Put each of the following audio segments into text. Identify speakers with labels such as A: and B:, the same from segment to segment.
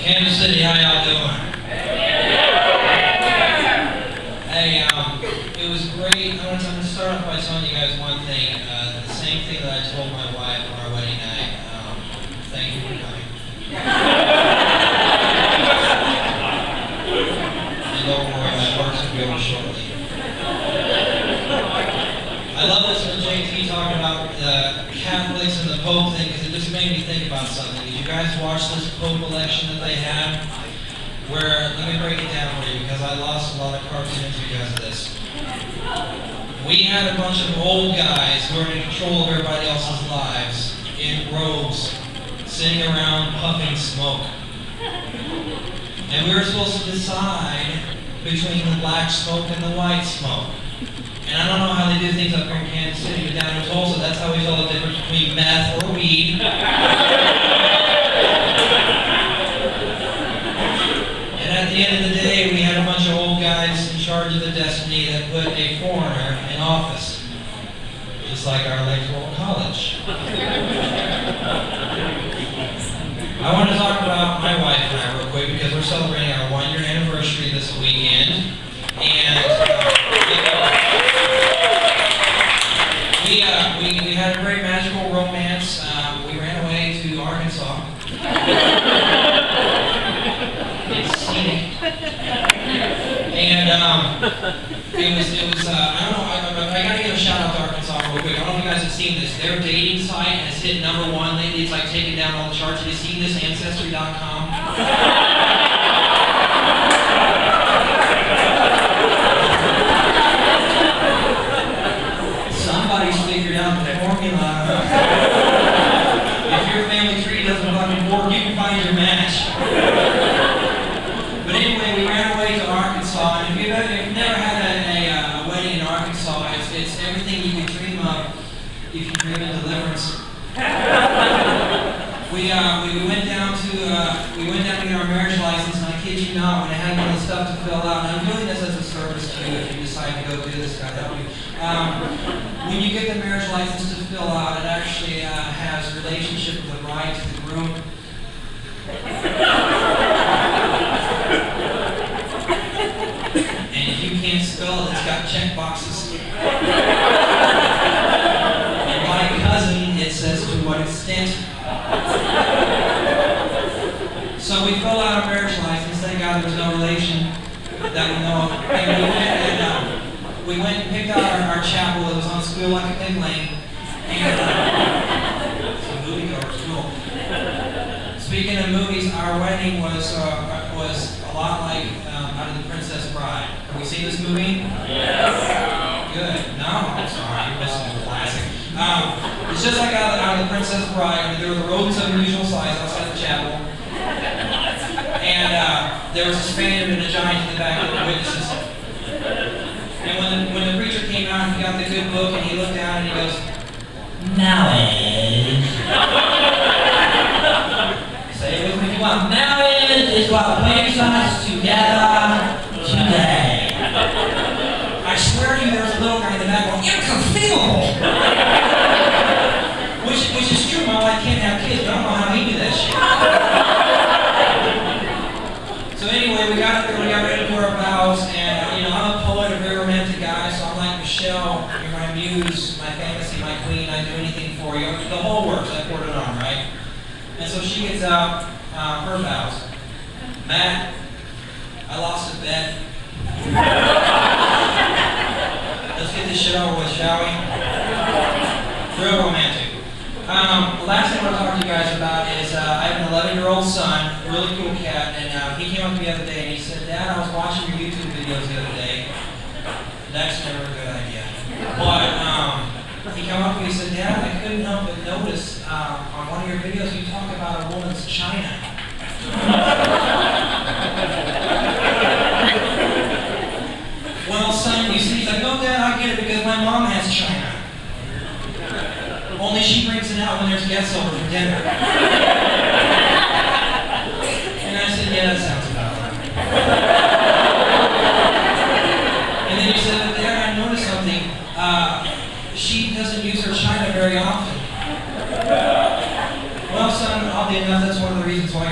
A: Kansas City, how y'all doing? Hey, it was great. I'm gonna start off by telling you guys one thing. The same thing that I told my wife on our wedding night. Thank you for coming. And don't worry, my works will be over shortly. I love this when JT talking about the Catholics and the Pope thing, because it just made me think about something. Did you guys watch this Pope election that they had? Where, let me break it down for you, because I lost a lot of cartoons because of this. We had a bunch of old guys who were in control of everybody else's lives, in robes, sitting around puffing smoke. And we were supposed to decide between the black smoke and the white smoke. And I don't know how they do things up here in Kansas City, but down in Tulsa, that's how we tell the difference between meth or weed. And at the end of the day, we had a bunch of old guys in charge of the destiny that put a foreigner in office. Just like our electoral college. I want to talk about my wife and I real quick, because we're celebrating our 1-year anniversary this weekend. And we had a very magical romance. We ran away to Arkansas. It's scenic. And it was I don't know, I gotta give a shout out to Arkansas real quick. I don't know if you guys have seen this. Their dating site has hit #1 lately. It's like taking down all the charts. Have you seen this? Ancestry.com. Figured out the formula. If your family tree doesn't fucking work, you can find your match. But anyway, we ran away to Arkansas, and if you've never had a wedding in Arkansas, it's everything you can dream of if you dream of deliverance. We went down to get our marriage license, and I kid you not, when I had all the stuff to fill out, and I'm doing this as a service to you if you decide to go do this, God help you. When you get the marriage license to fill out, it actually has a relationship with the bride to the groom. And if you can't spell it, it's got check boxes. And my cousin, it says to what extent. So we fill out our marriage license. Thank God there was no relation that we know of. And we went and picked out our chapel that was on Spruill like a pig lane. And it's a movie cover, it's cool. Speaking of movies, our wedding was a lot like Out of the Princess Bride. Have we seen this movie? Yes. Good. No? I'm sorry, you're missing the classic. It's just like out of the Princess Bride. I mean, there were the rodents of unusual size outside the chapel. And there was a Spaniard and a giant in the back of the witnesses. And when the preacher came out, he got the good book, and he looked down and he goes, "Knowledge." Say it with me if you want. Knowledge is what brings us together today. I swear to you, there's a little guy in the back going, "Inconceivable." Which is true. My wife can't have kids, but I don't know how he knew that shit. So anyway, we got up there, we got ready to do our vows, and I'm a poet, a very romantic guy, so I'm like, Michelle, you're my muse, my fantasy, my queen, I'd do anything for you. The whole works, I poured it on, right? And so she gets out her vows. Matt, I lost a bet. Let's get this shit over with, shall we? Real romantic. The last thing I want to talk to you guys about is I have an 11-year-old son, really cool cat, and he came up to me the other day and he said, "Dad, I was watching your YouTube videos the other day." That's never a good idea. But he came up to me and said, "Dad, I couldn't help but notice on one of your videos you talk about a woman's china." Well, son, you see, he's like, "No, Dad, I get it because my mom has china. Only she brings it out when there's guests over for dinner." And I said, "Yeah, that sounds about right." And then he said, "But Dad, I noticed something. She doesn't use her china very often." Well, son, oddly enough, that's one of the reasons why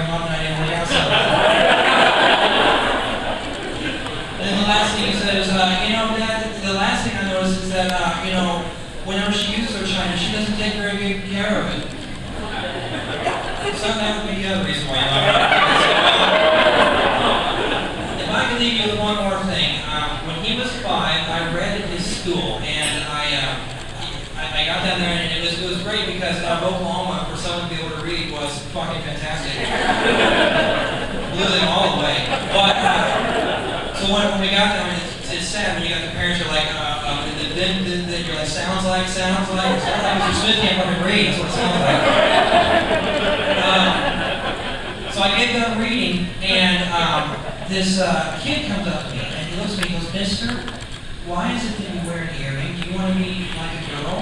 A: fucking fantastic. Blew them all away. But, so when we got there, it's sad when you got the parents are like, then you're like, sounds like. Mr. Smith can't fucking read, that's what it sounds like. So I get done reading, and this kid comes up to me, and he looks at me and goes, Mister, why is it that you wear an earring? Do you want to be like a girl?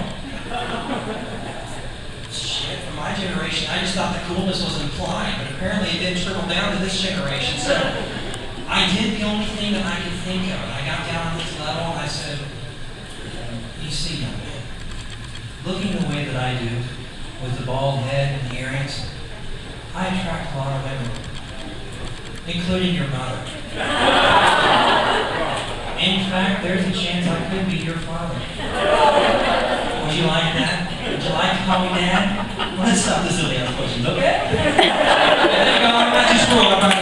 A: Shit, from my generation, I just thought the coolness was implied, but apparently it didn't trickle down to this generation. So I did the only thing that I could think of. I got down on this level and I said, you see, young man, looking the way that I do, with the bald head and the earrings, I attract a lot of women, including your mother. In fact, there's a chance I could be your father. Would you like that? Would you like to call me Dad? Let's stop the silly other questions, okay? There you go, I'm not just Spruill, I'm not